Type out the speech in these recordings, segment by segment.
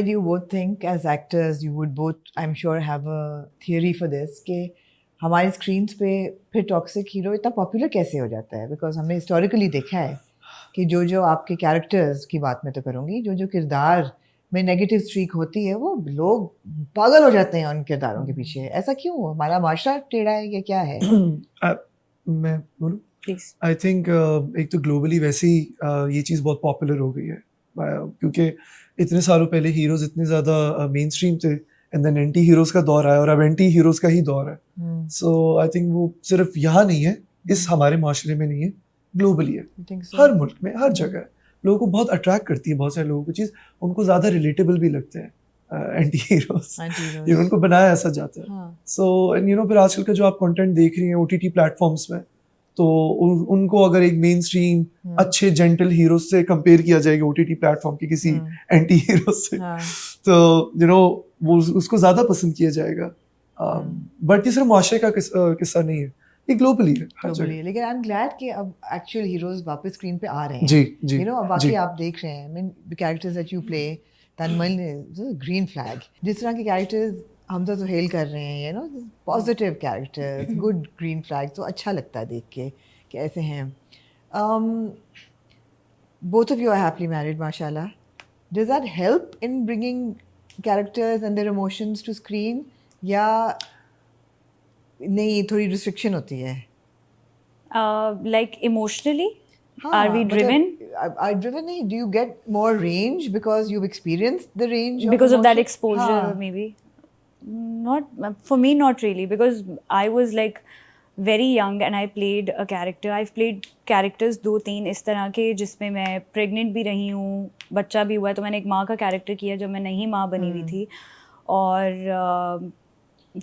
You both think as actors, you would both, I'm sure, have a theory for this कि हमारी screens पे फिर toxic hero इतना popular कैसे हो जाता है? बिकॉज हमने हिस्टोरिकली देखा है कि जो आपके कैरेक्टर्स की बात मैं तो करूँगी, जो किरदार में नेगेटिव स्ट्रीक होती है, वो लोग पागल हो जाते हैं उन किरदारों के पीछे। ऐसा क्यों? हमारा माशरा टेढ़ा है या क्या है? मैं बोलूँ प्लीज। आई थिंक एक तो ग्लोबली वैसे ही ये चीज़ बहुत पॉपुलर हो गई है क्योंकि इतने सालों पहले हीरोज इतने ज़्यादा मेन स्ट्रीम थे एंड देन एंटी हीरोज का दौर आया और अब एंटी हीरोज का ही दौर है। सो आई थिंक वो सिर्फ यहाँ नहीं है, इस हमारे माशरे में नहीं है, ग्लोबली है। हर मुल्क में, हर जगह लोगों को बहुत अट्रैक्ट करती है, बहुत सारे लोगों को चीज़, उनको ज़्यादा रिलेटेबल भी लगते हैं एंटी हीरोज, ये उनको बनाया ऐसा जाता है। सो एंड फिर आजकल का जो आप कंटेंट देख रही हैं OTT प्लेटफॉर्म्स में, तो उनको अगर एक मेन स्ट्रीम अच्छे जेंटल हीरो से कंपेयर किया जाएगा OTT प्लेटफॉर्म के किसी एंटी हीरो से, तो वो उसको ज्यादा पसंद किया जाएगा। बट ये सिर्फ मुआशरे का किस्सा नहीं है, ये ग्लोबली है, हर जगह। लेकिन आई एम ग्लैड कि अब एक्चुअल हीरोज वापस स्क्रीन पे आ रहे हैं। जी जी, अब वाकई आप देख रहे हैं, the characters that you play, Tanmay green flag, जिस तरह के कैरेक्टर्स हमजा सुहेल कर रहे हैं, positive characters, good green flag, तो अच्छा लगता है देख के कि ऐसे हैं। Both of you are happily married माशाल्लाह। Does that help in bringing characters and their emotions to screen, या नहीं थोड़ी रिस्ट्रिक्शन होती है? Like emotionally are we driven? Are driven? Do you get more range because you've experienced the range because of that exposure? Maybe not for me, not really, because I was like very young and I played a character. I've played characters 2-3 इस तरह के जिसमें मैं pregnant भी रही हूँ, बच्चा भी हुआ है, तो मैंने एक माँ का कैरेक्टर किया जब मैं नहीं माँ बनी हुई थी। और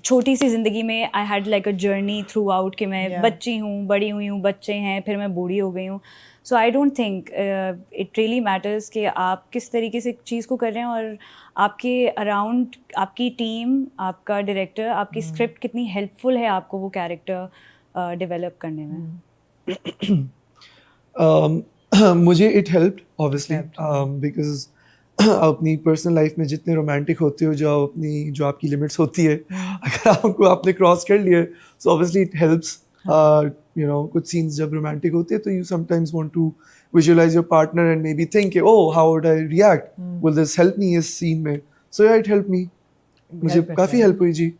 छोटी सी ज़िंदगी में I had like a journey through out कि मैं बच्ची हूँ, बड़ी हुई हूँ, बच्चे हैं, फिर मैं बूढ़ी हो गई हूँ। So I don't think it really matters कि आप किस तरीके से चीज़ को कर रहे हैं, और आपके अराउंड आपकी टीम, आपका डायरेक्टर, आपकी स्क्रिप्ट कितनी हेल्पफुल है आपको वो कैरेक्टर डेवलप करने में। मुझे इट हेल्प्ड ऑब्वियसली बिकॉज अपनी पर्सनल लाइफ में जितने रोमांटिक होते हो, जो आपकी लिमिट्स होती है, अगर आपको आपने क्रॉस कर लिया, सो ऑब्वियसली इट हेल्प्स। कुछ सीन्स जब रोमांटिक होते हैं तो you sometimes want to visualise your partner and maybe think oh how would I react, will this help me इस सीन में। सो या इट हेल्प मी, मुझे काफ़ी हेल्प हुई जी।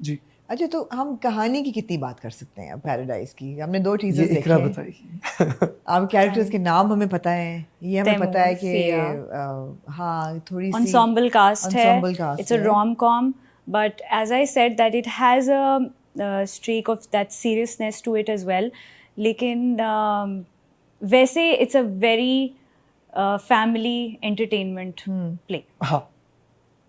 जी। अच्छा, तो हम कहानी की कितनी बात कर सकते हैं पैराडाइज की? हमने 2 टीजर्स देखे हैं। बताइए। आप कैरेक्टर्स के नाम हमें पता है, ये हमें पता है कि हाँ थोड़ी सी ensemble cast है, it's a rom-com, but as I said that it has a streak of that seriousness to it as well, लेकिन वैसे it's a very family entertainment play, हाँ,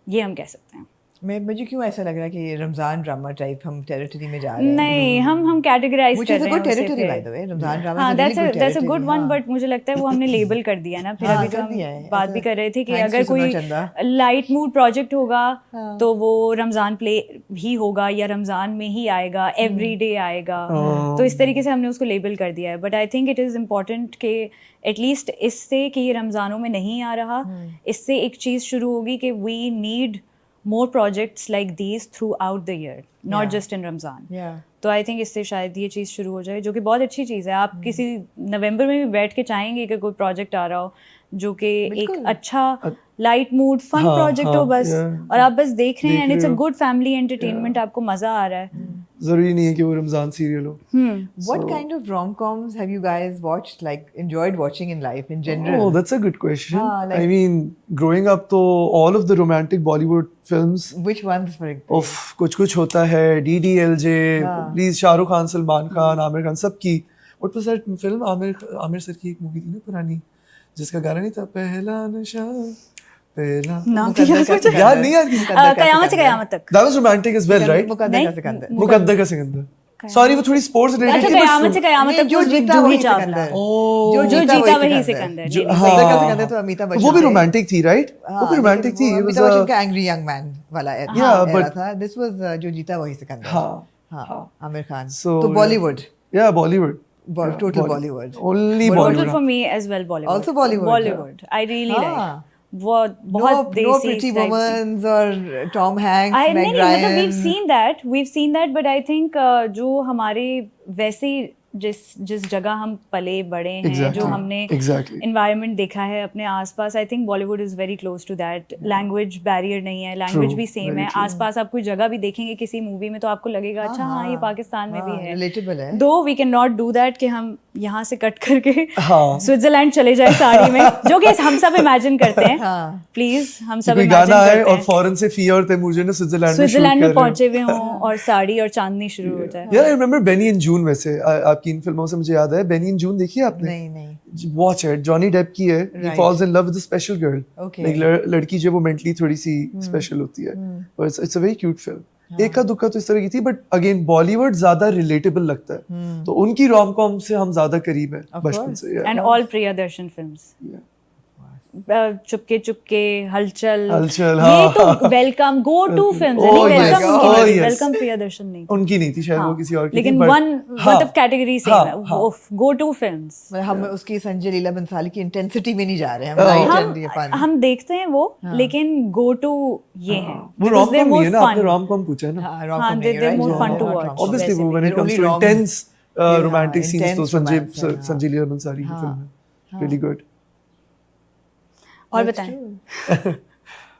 ये हम कह सकते हैं। मुझे क्यों ऐसा लग रहा है कि ये रमजान ड्रामा टाइप हम टेरिटरी में जा रहे हैं? नहीं, हम कैटेगराइज कर रहे हैं उसे। Territory by the way, Ramzan drama हाँ, that's a good one, but मुझे लगता है वो हमने लेबल कर दिया ना। फिर अभी जो हम बात भी कर रहे थे कि अगर कोई लाइट मूड प्रोजेक्ट होगा तो वो रमजान प्ले ही होगा या रमजान में ही आएगा, एवरीडे आएगा, तो इस तरीके से हमने उसको लेबल कर दिया है। But I think it is important कि एटलीस्ट इससे कि ये रमजानों में नहीं आ रहा, इससे एक चीज़ शुरू होगी कि we need more projects like these throughout the year, not just in Ramzan. तो आई थिंक इससे शायद ये चीज़ शुरू हो जाए, जो कि बहुत अच्छी चीज़ है। आप किसी नवंबर में भी बैठ के चाहेंगे कि कोई प्रोजेक्ट आ रहा हो जो कि एक अच्छा लाइट मूड फन प्रोजेक्ट हो बस, और आप बस देख रहे हैं and it's a good family entertainment, आपको मज़ा आ रहा है। जरूरी नहीं है कि वो रमजान सीरियल हो। What kind of rom-coms have you guys watched, like enjoyed watching in life in general? Oh, that's a good question. I mean, growing up, तो all of the romantic Bollywood films. Which ones, for example? कुछ होता है, DDLJ, please, Shahrukh Khan, Salman Khan, Aamir Khan, सबकी। What was that film? Aamir sir की एक movie थी ना पुरानी, जिसका गाना नहीं था, पहला नशा पहला, याद नहीं यार, कयामत से कयामत तक। That was romantic as well, right? मुकद्दर का सिकंदर। सॉरी, वो थोड़ी स्पोर्ट्स रिलेटेड थी। कयामत से कयामत तक जो जीता वही सिकंदर, जो जीता वही सिकंदर। मुकद्दर का सिकंदर तो अमिताभ बच्चन, वो भी रोमांटिक थी, राइट? वो भी रोमांटिक थी। अमिताभ बच्चन का एंग्री यंग मैन वाला era था। दिस वाज जो जीता वही सिकंदर। हाँ, आमिर खान। तो Bollywood, Bollywood, total Bollywood. Only Total Bollywood for me as well, Bollywood. Also Bollywood. Bollywood. I really like. बहुत no देसी pretty type women or Tom Hanks, नहीं Meg नहीं मतलब Ryan. we've seen that but I think जो हमारे वैसे जिस जगह हम पले बड़े हैं जो Exactly. हमने Exactly. environment देखा है अपने आसपास I think Bollywood is very close to that. Language barrier नहीं है, language True, भी same very है. true. आसपास आप कोई जगह भी देखेंगे किसी मूवी में तो आपको लगेगा अच्छा हाँ ये पाकिस्तान में भी है. Relatable है. Though we cannot do that कि हम यहाँ से कट करके हाँ. स्विट्जरलैंड चले जाए साड़ी में जो कि हम सब इमेजिन करते हैं. प्लीज हम सब कोई इमेजिन गाना है करते और हैं फौरन से फिया और तैमूर जो है ना स्विट्जरलैंड में पहुंचे हुए हों और साड़ी और चांदनी शुरू हो जाए. यार आई रिमेंबर बेनी इन जून. वैसे आपकी इन फिल्मों से मुझे याद है बेनी इन जून देखी है आपने? नहीं. Watch it. जॉनी डेप की है. ही Right. Falls in love with a special girl. Okay. Like लड़की जो वो मेंटली थोड़ी सी स्पेशल होती है. और it's a very cute film. एक का दुक्का तो इस तरह की थी बट अगेन बॉलीवुड ज्यादा रिलेटेबल लगता है तो उनकी रोम कॉम से हम ज्यादा करीब हैं बचपन से. And all Priyadarshan films. Chupke Chupke हलचल ये तो वेलकम गो टू फिल्म्स है. नहीं वेलकम वेलकम प्रियदर्शन नहीं उनकी नहीं थी शायद वो किसी और की लेकिन थी, वन मतलब कैटेगरी से गो टू फिल्म्स. हम उसकी संजय लीला बंसाली की इंटेंसिटी में नहीं जा रहे हैं. हम देखते हैं वो लेकिन गो टू ये है वो रोम कॉम ही है ना. आपने रोम कॉम पूछा है ना. हाँ they're more fun to watch. Obviously वो when it comes to intense romantic scenes तो संजय लीला बंसाली की फिल्म है. Really good. और बताएं.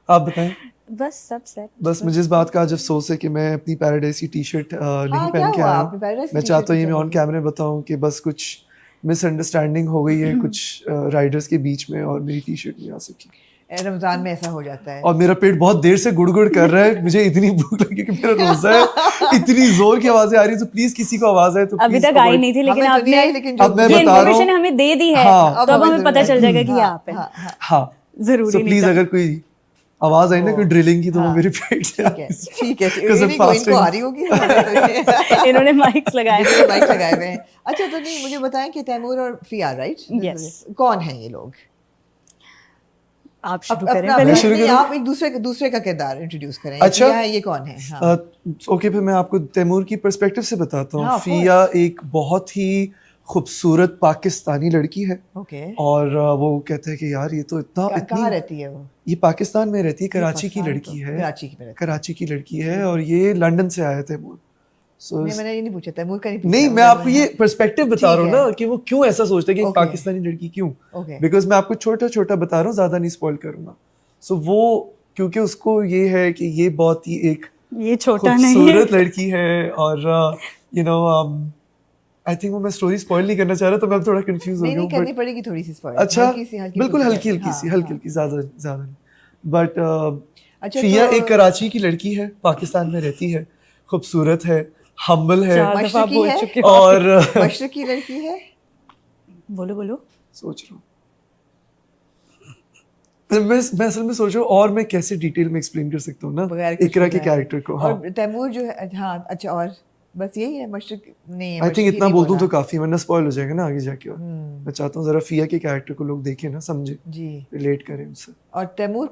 आप बताएं. बस सब सेट. बस मुझे इस बात का आज अफसोस है कि मैं अपनी पैराडाइज की टी शर्ट नहीं पहन के आया. मैं चाहता हूँ ये मैं ऑन कैमरे बताऊं कि बस कुछ मिसअंडरस्टैंडिंग हो गई है कुछ राइडर्स के बीच में और मेरी टी शर्ट नहीं आ सकी. रमजान में ऐसा हो जाता है और मेरा पेट बहुत देर से गुड़गुड़ कर रहा है. मुझे इतनी भूख लगी कि मेरा रोजा है. इतनी जोर की आवाजें आ रही है तो प्लीज किसी को आवाज आए तो अभी तक आई नहीं थी लेकिन आपने अब मैं ये बता रहा इन्फॉर्मेशन हमें दे दी है तो अब हमें पता चल जाएगा कि यहाँ पे हाँ जरूरी नहीं. प्लीज अगर कोई आवाज आई ना कोई ड्रिलिंग की तो वो मेरे पेट से ठीक है इनको आ रही होगी. इन्होंने माइक्स लगाए हुए हैं. अच्छा तो नहीं मुझे बताएं कि तैमूर और फिया राइट कौन है ये लोग? आप शुरू करें पहले. आप एक दूसरे का किरदार इंट्रोड्यूस करें. अच्छा ये कौन है? ओके फिर मैं आपको तैमूर की पर्सपेक्टिव से बताता हूँ. फिया एक बहुत ही खूबसूरत पाकिस्तानी लड़की है. और वो कहते हैं कि यार ये तो कहाँ रहती है वो? ये पाकिस्तान में रहती है. कराची की लड़की है. कराची की लड़की है और ये लंदन से आया तैमूर. मैंने ये नहीं पूछा तैमूर का नहीं मैं आपको ये पर्सपेक्टिव बता रहा हूँ ना कि वो क्यों ऐसा सोचते हैं कि पाकिस्तानी लड़की क्यों. बिकॉज मैं आपको छोटा छोटा बता रहा हूँ ज्यादा नहीं स्पॉइल करूंगा. सो वो क्योंकि उसको ये है कि ये बहुत ही एक ये छोटा नहीं खूबसूरत लड़की है और यू नो आई थिंक वो मैं स्टोरी स्पॉइल नहीं करना चाह रहा तो मैं अब थोड़ा कंफ्यूज हो गया. नहीं करनी पड़ेगी थोड़ी सी स्पॉइल. अच्छा बिल्कुल हल्की हल्की ज्यादा बट फिया एक कराची की लड़की है पाकिस्तान में रहती है खूबसूरत है हम्बल है और मशरक की लड़की है. बोलो सोच रहा हूँ मैं असल में सोच रहा हूँ और मैं कैसे डिटेल में एक्सप्लेन कर सकता हूँ ना इकरा के कैरेक्टर को. हाँ और तैमूर जो है. हाँ अच्छा और बस यही है मशरक नहीं है. आई थिंक इतना बोल दूं तो काफी वरना स्पॉइल हो जाएगा ना आगे जाके. और मैं चाहता हूँ जरा फिया के कैरेक्टर को लोग देखें ना समझे जी रिलेट करें उससे. और तैमूर